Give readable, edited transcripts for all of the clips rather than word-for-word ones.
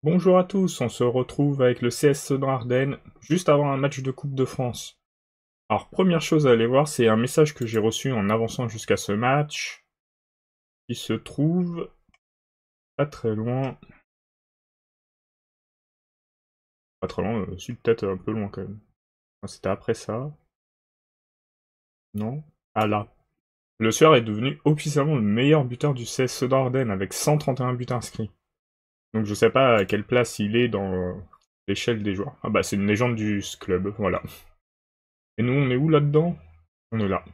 Bonjour à tous, on se retrouve avec le CS Sedan-Ardennes, juste avant un match de Coupe de France. Alors première chose à aller voir, c'est un message que j'ai reçu en avançant jusqu'à ce match, qui se trouve pas très loin. Pas très loin, si peut-être un peu loin quand même. Ah, c'était après ça. Non? Ah là. Le Sueur est devenu officiellement le meilleur buteur du CS Sedan-Ardennes avec 131 buts inscrits. Donc je sais pas à quelle place il est dans l'échelle des joueurs. Ah bah c'est une légende du club, voilà. Et nous on est où là-dedans? On est là.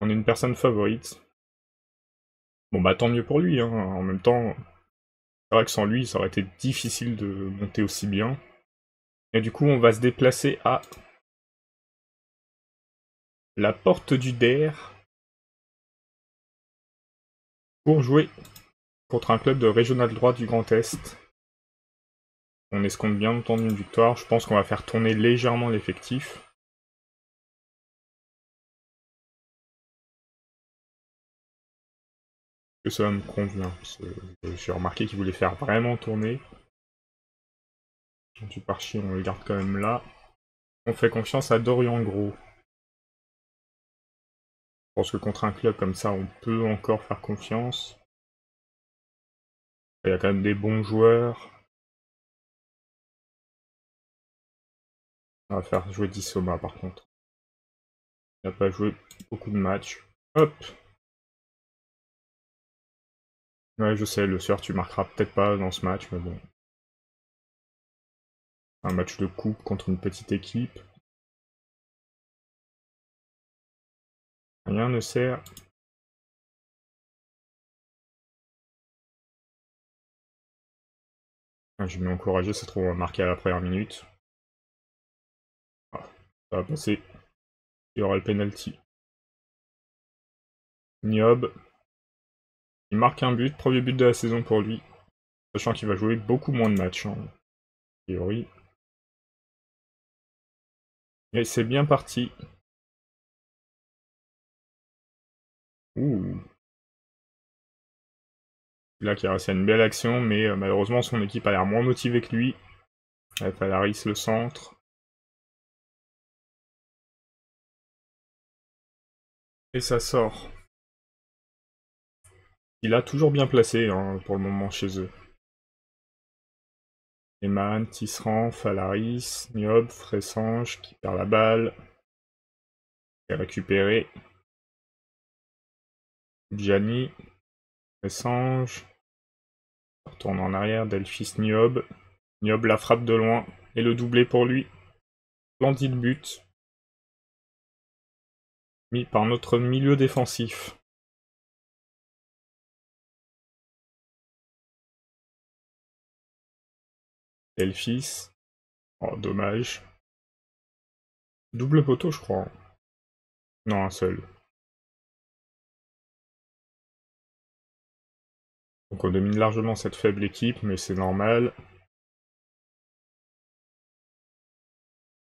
On est une personne favorite. Bon bah tant mieux pour lui, hein. En même temps, c'est vrai que sans lui, ça aurait été difficile de monter aussi bien. Et du coup, on va se déplacer à la porte du Der pour jouer contre un club de Régional 3 du Grand Est. On escompte bien entendu une victoire. Je pense qu'on va faire tourner légèrement l'effectif. Que ça me convient. J'ai remarqué qu'il voulait faire vraiment tourner. Du parchi, on le garde quand même là. On fait confiance à Dorian Gros. Je pense que contre un club comme ça, on peut encore faire confiance. Il y a quand même des bons joueurs. On va faire jouer Dissoma par contre. Il n'a pas joué beaucoup de matchs. Hop! Ouais, je sais, le soir tu marqueras peut-être pas dans ce match, mais bon. Un match de coupe contre une petite équipe. Rien ne sert. Ah, je vais m'encourager, ça se trouve on va marquer à la première minute. Ah, ça va passer. Il y aura le penalty. Niob. Il marque un but, premier but de la saison pour lui. Sachant qu'il va jouer beaucoup moins de matchs, hein, a priori. Et c'est bien parti. Ouh. Là qui a réussi à une belle action, mais malheureusement son équipe a l'air moins motivée que lui. Falaris le centre. Et ça sort. Il a toujours bien placé hein, pour le moment chez eux. Eman, Tisserand, Falaris, Niob, Fressange qui perd la balle. Est récupéré. Gianni, Fressange. Retourne en arrière, Delphis, Niob. Niob la frappe de loin. Et le doublé pour lui. Splendide but. Mis par notre milieu défensif. Delphis. Oh, dommage. Double poteau, je crois. Non, un seul. Donc on domine largement cette faible équipe, mais c'est normal.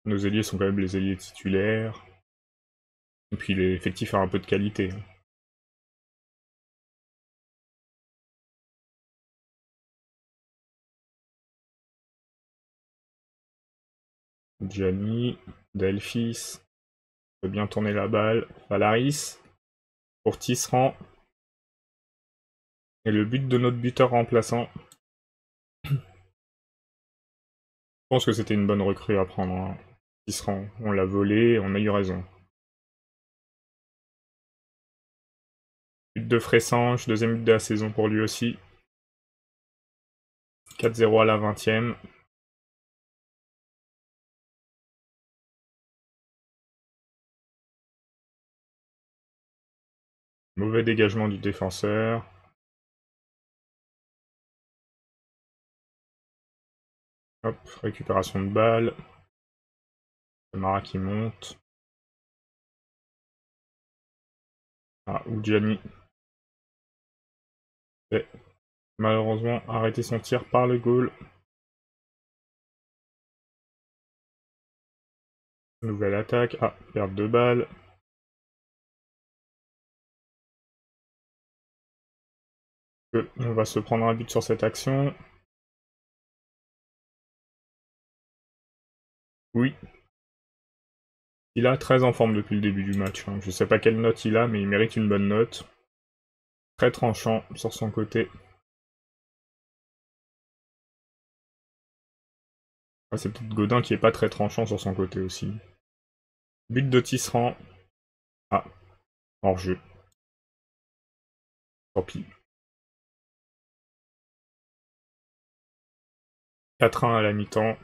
Nos ailiers sont quand même les ailiers titulaires. Et puis l'effectif a un peu de qualité. Gianni, Delphis, peut bien tourner la balle. Valaris, pour Tisserand. Et le but de notre buteur remplaçant. Je pense que c'était une bonne recrue à prendre. Hein. Tisserand, on l'a volé, on a eu raison. But de Fressange, deuxième but de la saison pour lui aussi. 4-0 à la 20e. Mauvais dégagement du défenseur. Hop, récupération de balle. Mara qui monte. Ah, Oudjani. Et malheureusement arrêté son tir par le goal. Nouvelle attaque. Ah, perte de balle. On va se prendre un but sur cette action. Oui. Il a très en forme depuis le début du match. Hein. Je sais pas quelle note il a, mais il mérite une bonne note. Très tranchant sur son côté. Ah, c'est peut-être Godin qui est pas très tranchant sur son côté aussi. But de Tisserand. Ah, hors-jeu. Tant pis. 4-1 à la mi-temps,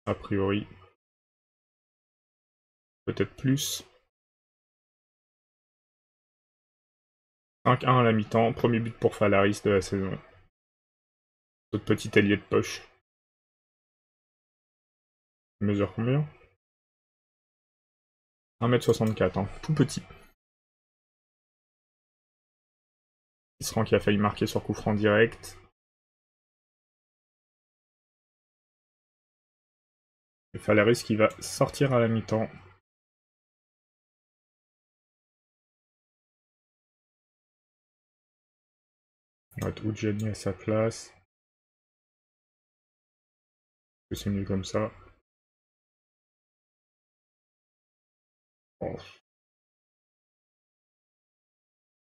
a priori. Peut-être plus. 5-1 à la mi-temps, premier but pour Falaris de la saison. Notre petit allié de poche. Il mesure combien? 1m64, hein. Tout petit. Tisserand qui a failli marquer sur coup franc direct. Et Falaris qui va sortir à la mi-temps. On va mettre Oudjani à sa place. C'est mieux comme ça. Oh.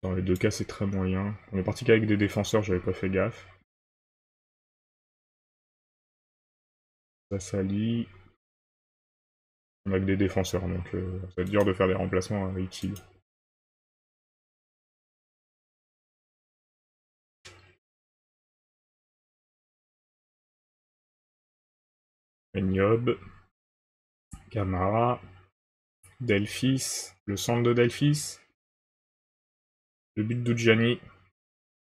Dans les deux cas, c'est très moyen. On est parti qu'avec des défenseurs, j'avais pas fait gaffe. Ça s'allie. On a que des défenseurs, donc ça va être dur de faire des remplacements utiles. Niob, Camara, Delphis, le centre de Delphis, le but d'Oudjani.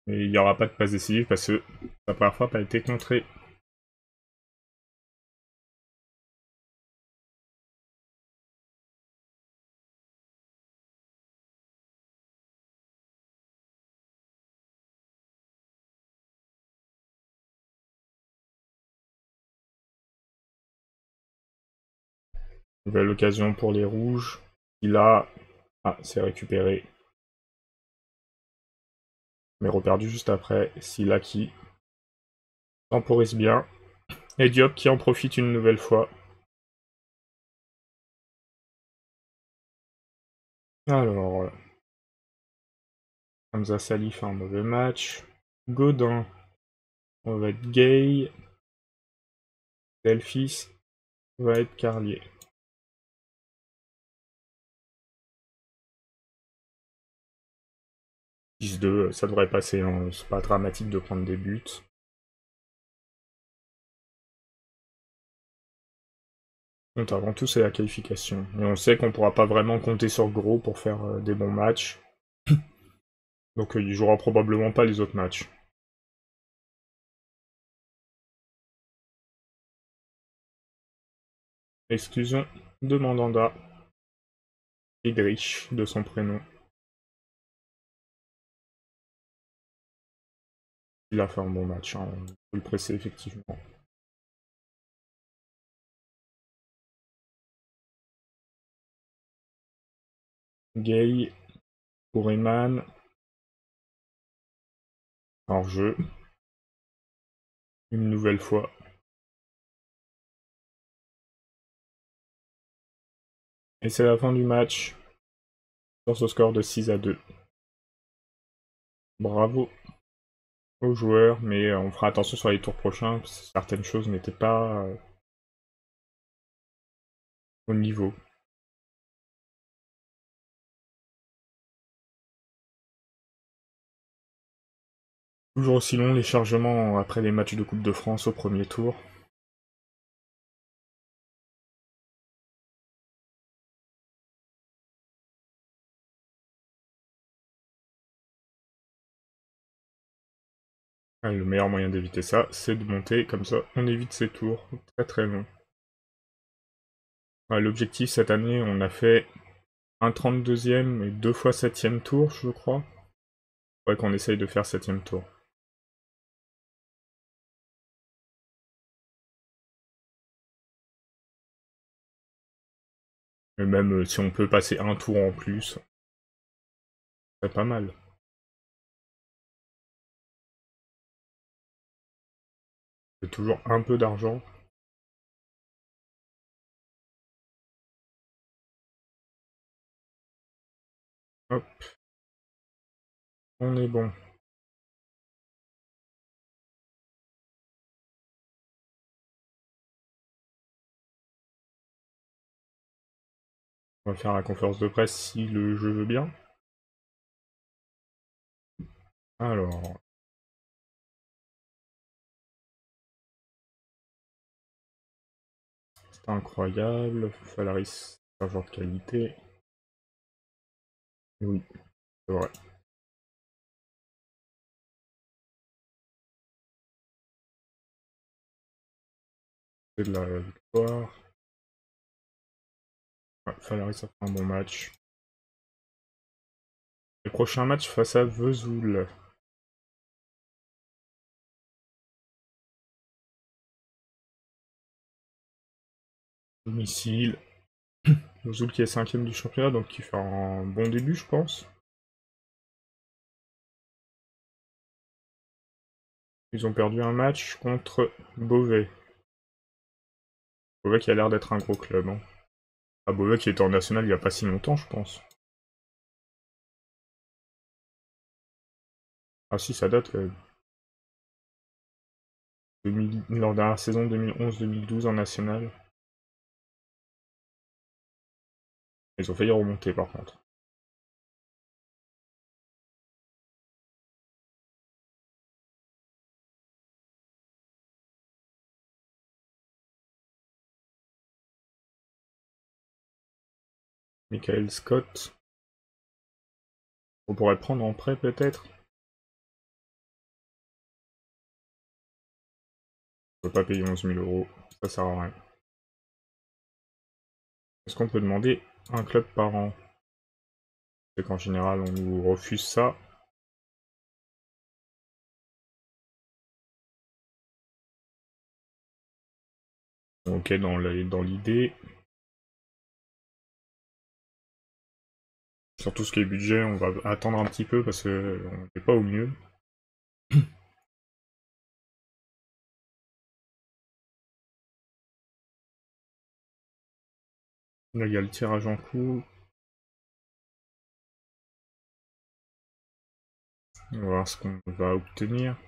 Et il n'y aura pas de passe décisive parce que sa première frappe a été contrée. Nouvelle occasion pour les rouges. Il a... Ah, c'est récupéré. Mais reperdu juste après. Silla qui temporise bien. Et Diop qui en profite une nouvelle fois. Alors, Hamza Sali fait un mauvais match. Godin, on va être Gay. Delphis va être Carlier. 10-2, ça devrait passer, hein. C'est pas dramatique de prendre des buts. Donc avant tout, c'est la qualification. Et on sait qu'on pourra pas vraiment compter sur Gros pour faire des bons matchs. Donc il jouera probablement pas les autres matchs. Exclusion de Mandanda. Idrich, de son prénom. Il a fait un bon match, hein. On peut le presser effectivement. Gay, Kouriman, hors jeu. Une nouvelle fois. Et c'est la fin du match. Sur ce score de 6-2. Bravo aux joueurs, mais on fera attention sur les tours prochains, parce que certaines choses n'étaient pas au niveau. Toujours aussi long les chargements après les matchs de Coupe de France au premier tour. Et le meilleur moyen d'éviter ça, c'est de monter, comme ça on évite ces tours très très longs. L'objectif cette année, on a fait un 32e et 2 fois 7e tour, je crois. Ouais, qu'on essaye de faire 7e tour. Mais même si on peut passer un tour en plus, c'est pas mal. C'est toujours un peu d'argent. Hop, on est bon. On va faire la conférence de presse si le jeu veut bien. Alors, c'est incroyable. Falaris, c'est un joueur de qualité. Oui, c'est vrai. C'est de la victoire. Ouais, Falaris a fait un bon match. Le prochain match face à Vesoul. Domicile. Vesoul qui est 5ème du championnat, donc qui fait un bon début, je pense. Ils ont perdu un match contre Beauvais. Beauvais qui a l'air d'être un gros club. Hein. Ah, Beauvais qui était en national il n'y a pas si longtemps, je pense. Ah si, ça date quand même. Leur dernière saison 2011-2012 en national. Ils ont failli remonter par contre. Michael Scott. On pourrait le prendre en prêt peut-être. On peut pas payer 11 000 euros. Ça sert à rien. Est-ce qu'on peut demander un club par an? C'est qu'en général on nous refuse ça. Ok, dans l'idée. Sur tout ce qui est budget, on va attendre un petit peu parce que on n'est pas au mieux. Là, il y a le tirage en cours. On va voir ce qu'on va obtenir.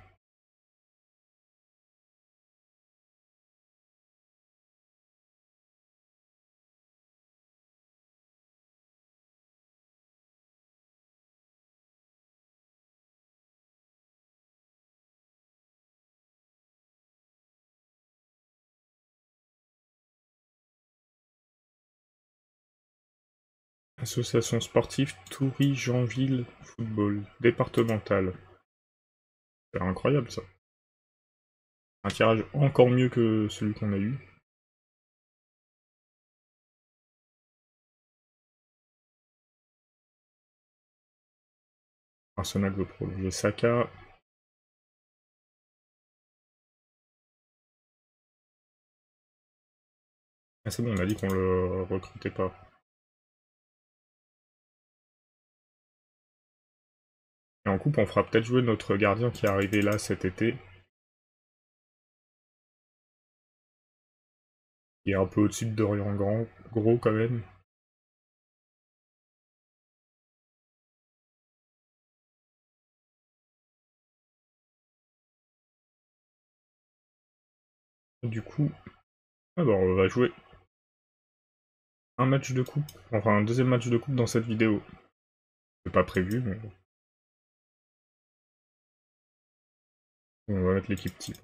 Association sportive Toury-Janville Football, départementale. C'est incroyable ça. Un tirage encore mieux que celui qu'on a eu. Arsenal veut prolonger Saka. Ah c'est bon, on a dit qu'on le recrutait pas. Et en coupe, on fera peut-être jouer notre gardien qui est arrivé là cet été. Il est un peu au-dessus de Dorian Gros quand même. Du coup, alors on va jouer un match de coupe, enfin un deuxième match de coupe dans cette vidéo. C'est pas prévu, mais on va mettre l'équipe type.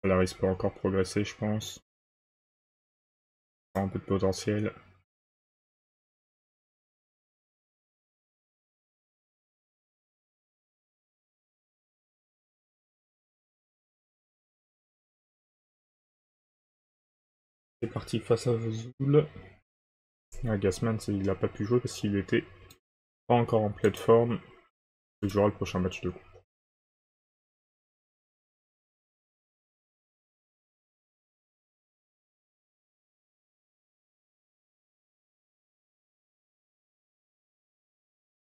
Polaris peut encore progresser, je pense. Un peu de potentiel. C'est parti face à Vesoul. Ah, Gassman, il n'a pas pu jouer parce qu'il était pas encore en pleine forme. Il jouera le prochain match de coupe.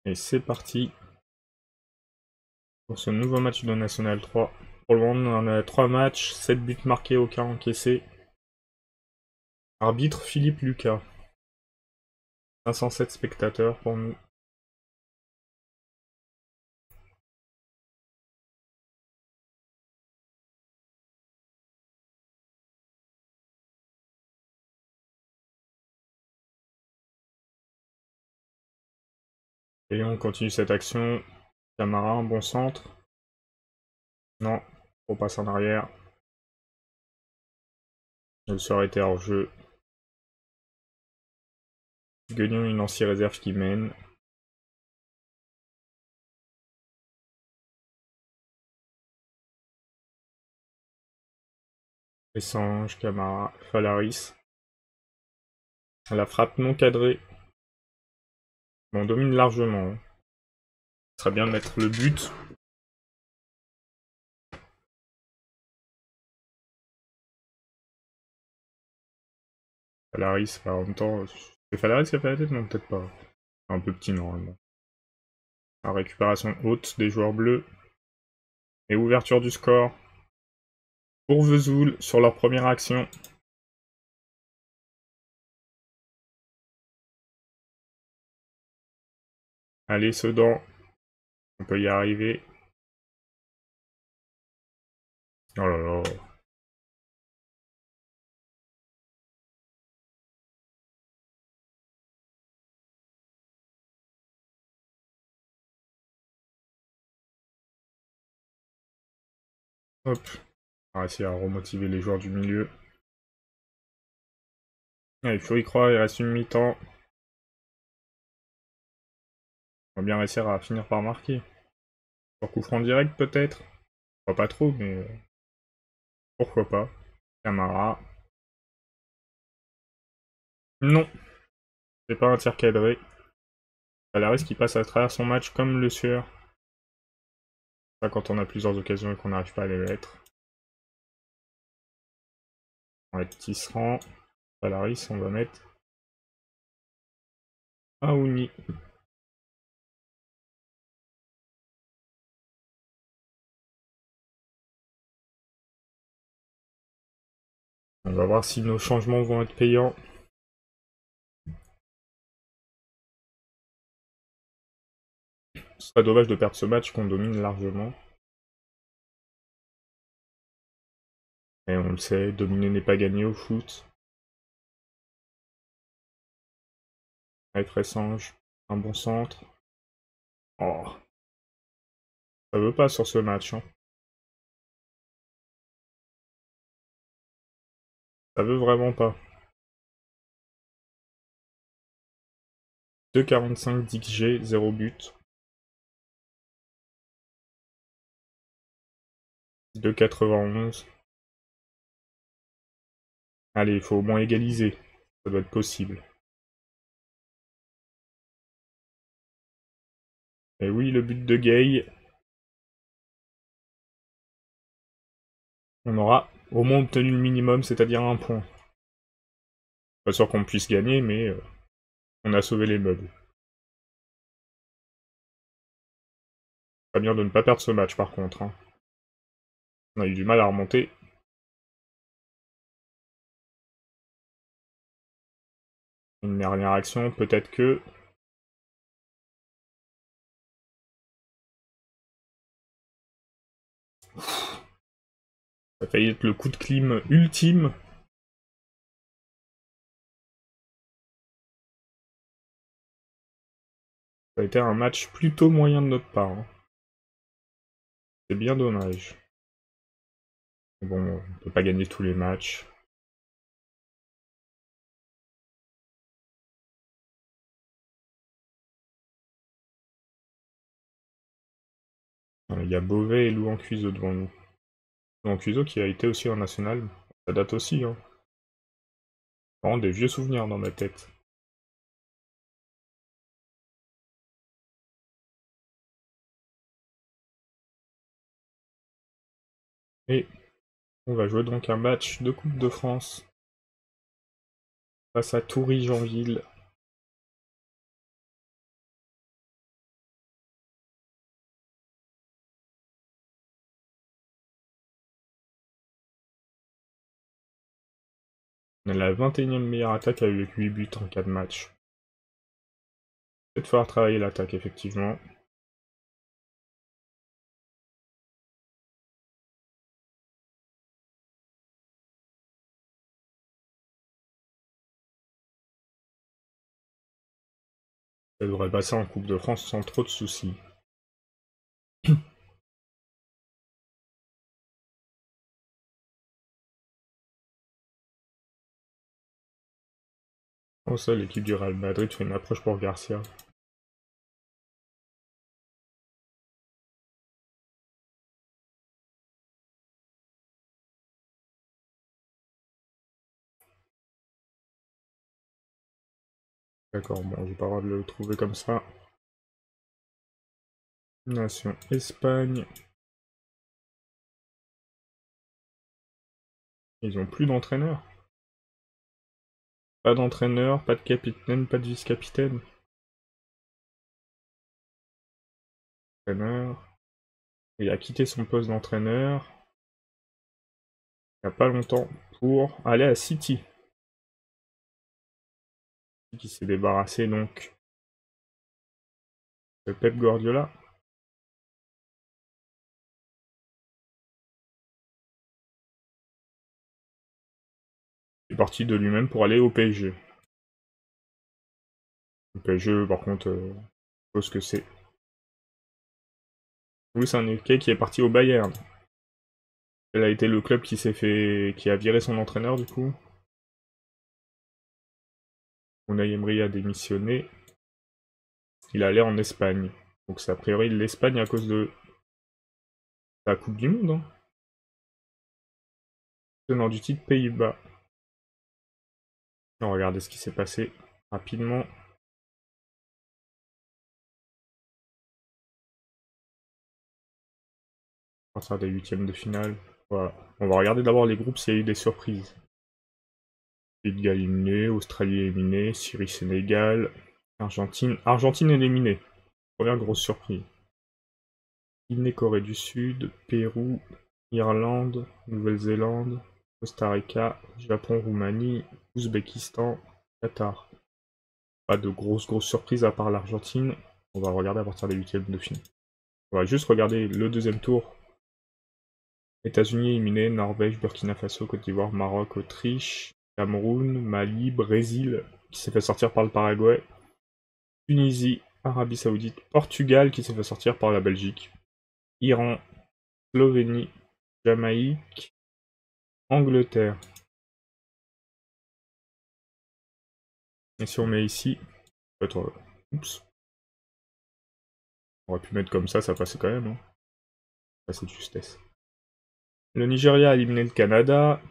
Et c'est parti. Pour ce nouveau match de National 3. Pour le moment, on a 3 matchs, 7 buts marqués, aucun encaissé. Arbitre Philippe Lucas. 507 spectateurs pour nous. Et on continue cette action. Camara, un bon centre. Non, on passe en arrière. Le sort était hors jeu. Guignon, une ancienne réserve qui mène. Essange, Camara, Falaris. La frappe non cadrée. Bon, on domine largement. Ce serait bien de mettre le but. Falaris, en même temps. C'est Falaris qui a fait la tête? Non, peut-être pas. Un peu petit normalement. La récupération haute des joueurs bleus. Et ouverture du score. Pour Vesoul sur leur première action. Allez, Sedan. On peut y arriver. Oh là là. Hop. On va essayer à remotiver les joueurs du milieu. Ah, il faut y croire, il reste une mi-temps. On va bien réussir à finir par marquer. Sur coup franc direct peut-être. Pas trop, mais pourquoi pas. Camara. Non, c'est pas un tir cadré. Falaris qui passe à travers son match comme le sueur. Pas quand on a plusieurs occasions et qu'on n'arrive pas à les mettre. On va mettre Tisserand. Falaris, on va mettre Aouni. On va voir si nos changements vont être payants. Ce serait dommage de perdre ce match qu'on domine largement. Et on le sait, dominer n'est pas gagné au foot. Avec Ressange, un bon centre. Oh, ça veut pas sur ce match. Hein. Ça veut vraiment pas. 2,45 d'XG, 0 but. 2,91. Allez, il faut au moins égaliser. Ça doit être possible. Et oui, le but de Gay. On aura au moins obtenu le minimum, c'est-à-dire un point. Pas sûr qu'on puisse gagner, mais on a sauvé les meubles. Pas bien de ne pas perdre ce match par contre. Hein. On a eu du mal à remonter. Une dernière action, peut-être que... Ça a failli être le coup de clim ultime. Ça a été un match plutôt moyen de notre part. Hein. C'est bien dommage. Bon, on peut pas gagner tous les matchs. Il y a Beauvais et Louan Cuiseau devant nous. Louan Cuiseau qui a été aussi en national. Ça date aussi, hein. Vraiment des vieux souvenirs dans ma tête. Et on va jouer donc un match de Coupe de France face à Toury-Janville. On a la 21e meilleure attaque avec 8 buts en 4 matchs. Peut-être falloir travailler l'attaque, effectivement. Ça devrait passer en Coupe de France sans trop de soucis. Oh ça, l'équipe du Real Madrid fait une approche pour Garcia. D'accord, bon, j'ai pas le droit de le trouver comme ça. Nation Espagne. Ils ont plus d'entraîneur. Pas d'entraîneur, pas de capitaine, pas de vice-capitaine. Entraîneur. Il a quitté son poste d'entraîneur il n'y a pas longtemps pour aller à City. Qui s'est débarrassé donc de Pep Guardiola. Il est parti de lui-même pour aller au PSG. Le PSG, par contre, je suppose que c'est. Luis Enrique qui est parti au Bayern. Quel a été le club qui a viré son entraîneur du coup. Unai Emery a démissionné. Il allait en Espagne. Donc c'est a priori l'Espagne à cause de la Coupe du Monde. Hein. Tenant du titre Pays-Bas. On va regarder ce qui s'est passé rapidement. À partir des huitièmes de finale. Voilà. On va regarder d'abord les groupes s'il y a eu des surprises. Pays de Galles éliminé, Australie éliminée, Syrie-Sénégal, Argentine. Argentine éliminée. Première grosse surprise. Guinée, Corée du Sud, Pérou, Irlande, Nouvelle-Zélande, Costa Rica, Japon, Roumanie, Ouzbékistan, Qatar. Pas de grosses surprises à part l'Argentine. On va regarder à partir des huitièmes de finale. On va juste regarder le deuxième tour. États-Unis éliminés, Norvège, Burkina Faso, Côte d'Ivoire, Maroc, Autriche, Cameroun, Mali, Brésil, qui s'est fait sortir par le Paraguay, Tunisie, Arabie Saoudite, Portugal, qui s'est fait sortir par la Belgique, Iran, Slovénie, Jamaïque, Angleterre. Et si on met ici, peut-être, oups, on aurait pu mettre comme ça passait quand même. Hein. Assez de justesse. Le Nigeria a éliminé le Canada,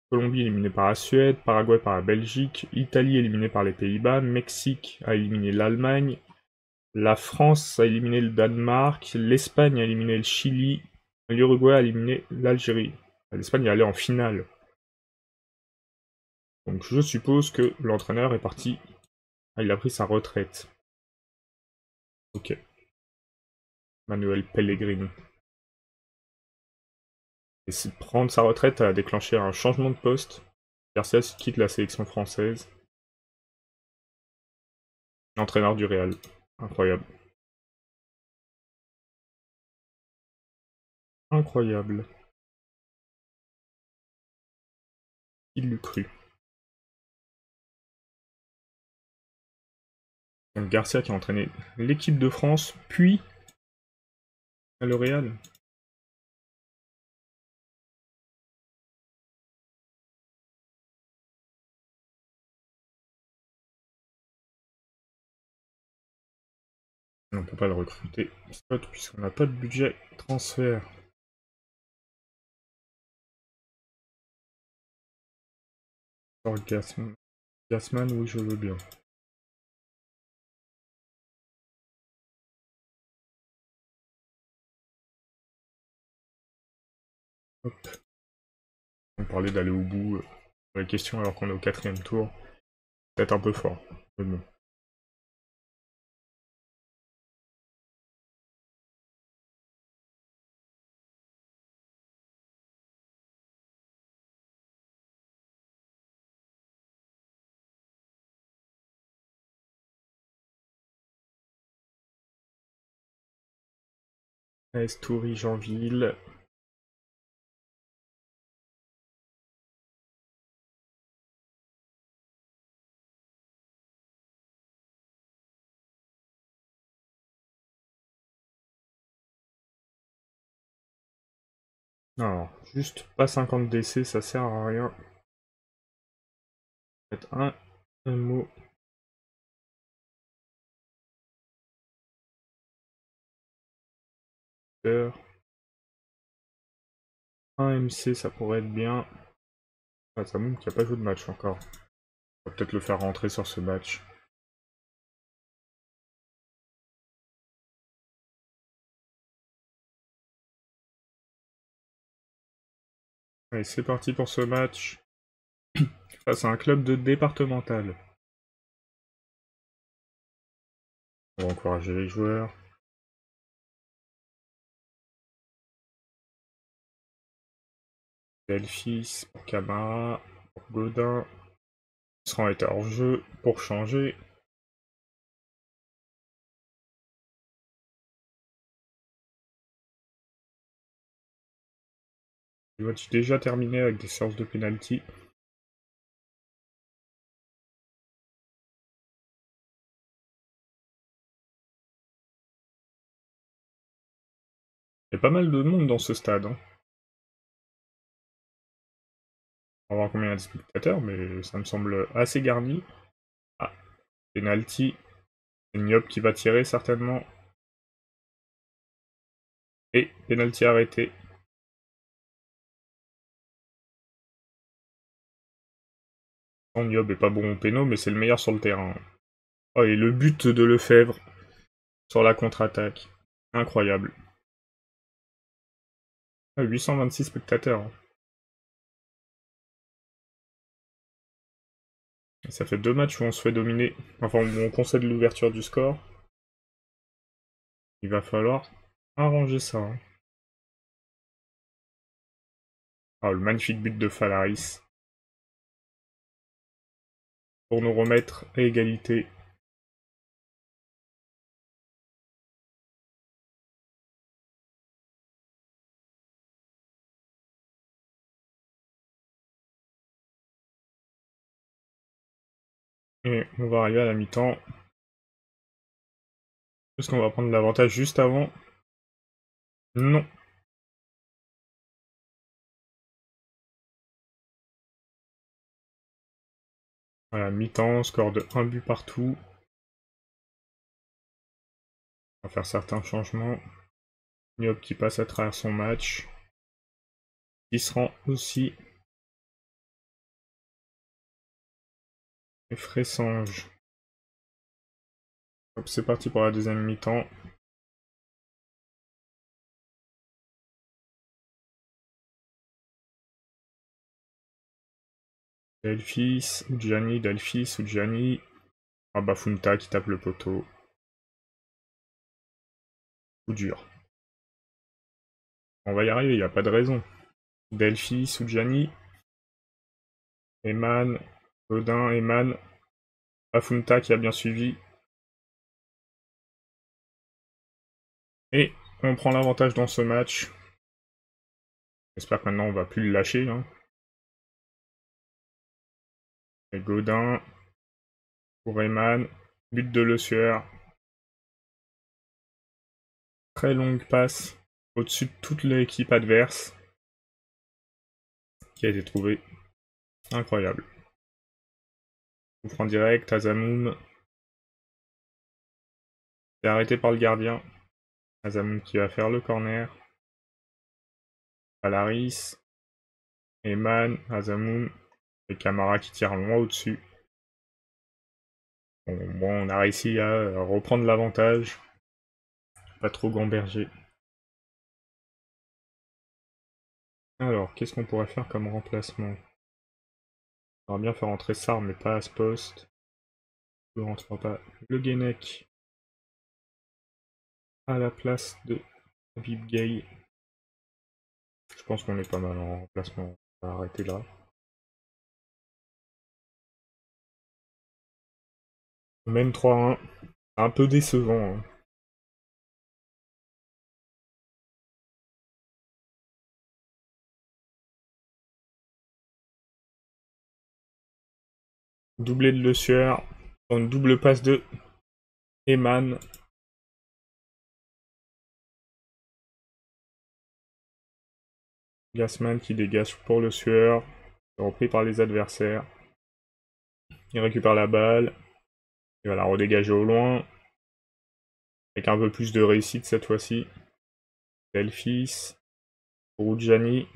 Colombie éliminée par la Suède, Paraguay par la Belgique, Italie éliminée par les Pays-Bas, Mexique a éliminé l'Allemagne, la France a éliminé le Danemark, l'Espagne a éliminé le Chili, l'Uruguay a éliminé l'Algérie. L'Espagne est allée en finale. Donc je suppose que l'entraîneur est parti. Ah, il a pris sa retraite. Ok. Manuel Pellegrini. Et prendre sa retraite a déclenché un changement de poste. Garcia quitte la sélection française. Entraîneur du Real. Incroyable. Incroyable. Il l'eût cru. Donc Garcia qui a entraîné l'équipe de France, puis le Real. On peut pas le recruter, puisqu'on n'a pas de budget transfert. Alors Gasman, oui, je veux bien. Hop. On parlait d'aller au bout de la question alors qu'on est au 4ème tour. Peut-être un peu fort, mais bon. Estoury, Janville. Non, juste pas 50 DC, ça sert à rien. Peut-être un mot. Un MC, ça pourrait être bien. Ah, Zamoun qui a pas joué de match encore. On va peut-être le faire rentrer sur ce match. Allez, c'est parti pour ce match. Face à un club de départemental. On va encourager les joueurs. Delphis pour Camara, pour Godin. Il sera été hors jeu pour changer. Le match est déjà terminé avec des séances de penalty. Il y a pas mal de monde dans ce stade. Hein. On va voir combien il y a de spectateurs, mais ça me semble assez garni. Ah, penalty. C'est Niop qui va tirer certainement. Et penalty arrêté. Niop est pas bon au péno, mais c'est le meilleur sur le terrain. Oh, et le but de Lefebvre sur la contre-attaque. Incroyable. Ah, 826 spectateurs. Hein. Et ça fait 2 matchs où on se fait dominer. Enfin, où on concède l'ouverture du score. Il va falloir arranger ça. Hein. Ah, le magnifique but de Falaris. Pour nous remettre à égalité. Et on va arriver à la mi-temps. Est-ce qu'on va prendre l'avantage juste avant? Non. Voilà, mi-temps, score de 1 but partout. On va faire certains changements. Niop qui passe à travers son match. Qui se rend aussi. Et Fressange. Hop, c'est parti pour la deuxième mi-temps. Delphis, Udjani. Ah, Bafunta qui tape le poteau. Coup dur. On va y arriver, il n'y a pas de raison. Delphis, Udjani. Eman, Godin, Eman. Bafunta qui a bien suivi. Et on prend l'avantage dans ce match. J'espère que maintenant on va plus le lâcher. Hein. Et Godin pour Eman. But de Le Sueur. Très longue passe au-dessus de toute l'équipe adverse. Qui a été trouvée. Incroyable. On prend direct, Azamoun. C'est arrêté par le gardien. Azamoun qui va faire le corner. Alaris. Eman, Azamoun. Et Camara qui tire loin au-dessus. Bon, on a réussi à reprendre l'avantage. Pas trop gamberger. Alors, qu'est-ce qu'on pourrait faire comme remplacement? On va bien faire entrer Sar, mais pas à ce poste. Je ne rentre pas Le Guenec à la place de Habib Gay. Je pense qu'on est pas mal en remplacement. On va arrêter là. On mène 3-1. Un peu décevant. Hein. Doublé de Le Sueur. Une double passe de Eman. Gassman qui dégage pour Le Sueur. Repris par les adversaires. Il récupère la balle. Il va la redégager au loin. Avec un peu plus de réussite cette fois-ci. Delphis. Rudjani.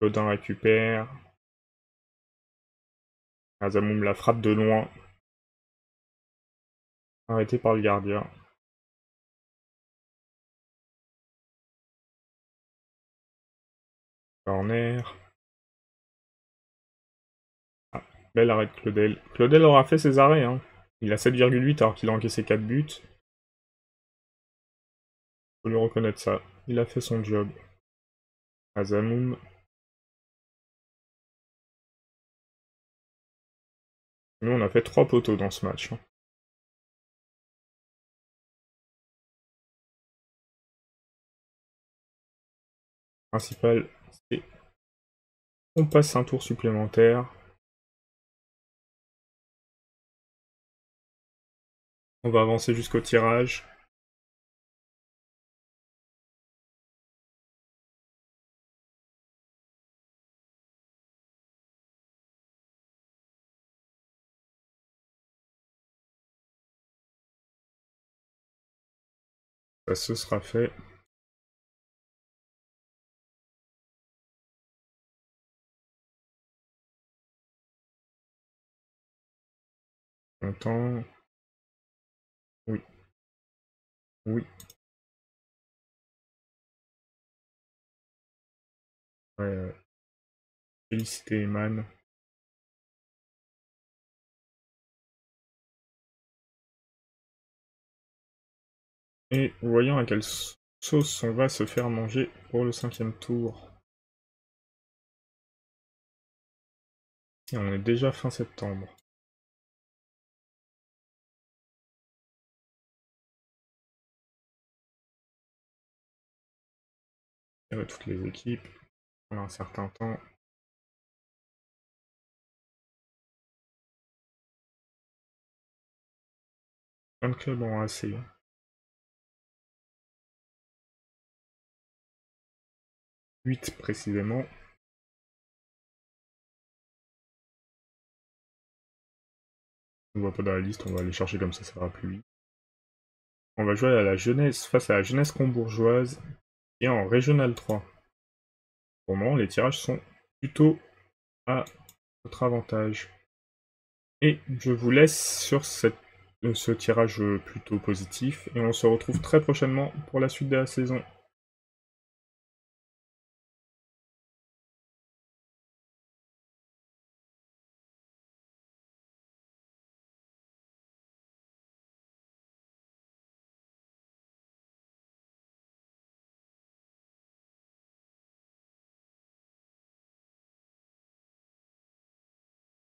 Godin récupère. Azamoum la frappe de loin. Arrêté par le gardien. Corner. Ah, bel arrêt de Claudel. Claudel aura fait ses arrêts. Hein. Il a 7,8 alors qu'il a encaissé 4 buts. Faut lui reconnaître ça. Il a fait son job. Azamoum. Nous, on a fait 3 poteaux dans ce match. Hein. Principal, c'est... On passe un tour supplémentaire. On va avancer jusqu'au tirage. Ça se sera fait. Content. Oui. Oui. Ouais, félicité Eman. Et voyons à quelle sauce on va se faire manger pour le 5e tour. Et on est déjà fin septembre. Il y a toutes les équipes pendant un certain temps. Plein de clubs ont assez. 8 précisément. On ne voit pas dans la liste, on va aller chercher comme ça va plus vite. On va jouer à la jeunesse face à la jeunesse combourgeoise et en Régional 3. Pour le moment, les tirages sont plutôt à votre avantage. Et je vous laisse sur ce tirage plutôt positif et on se retrouve très prochainement pour la suite de la saison.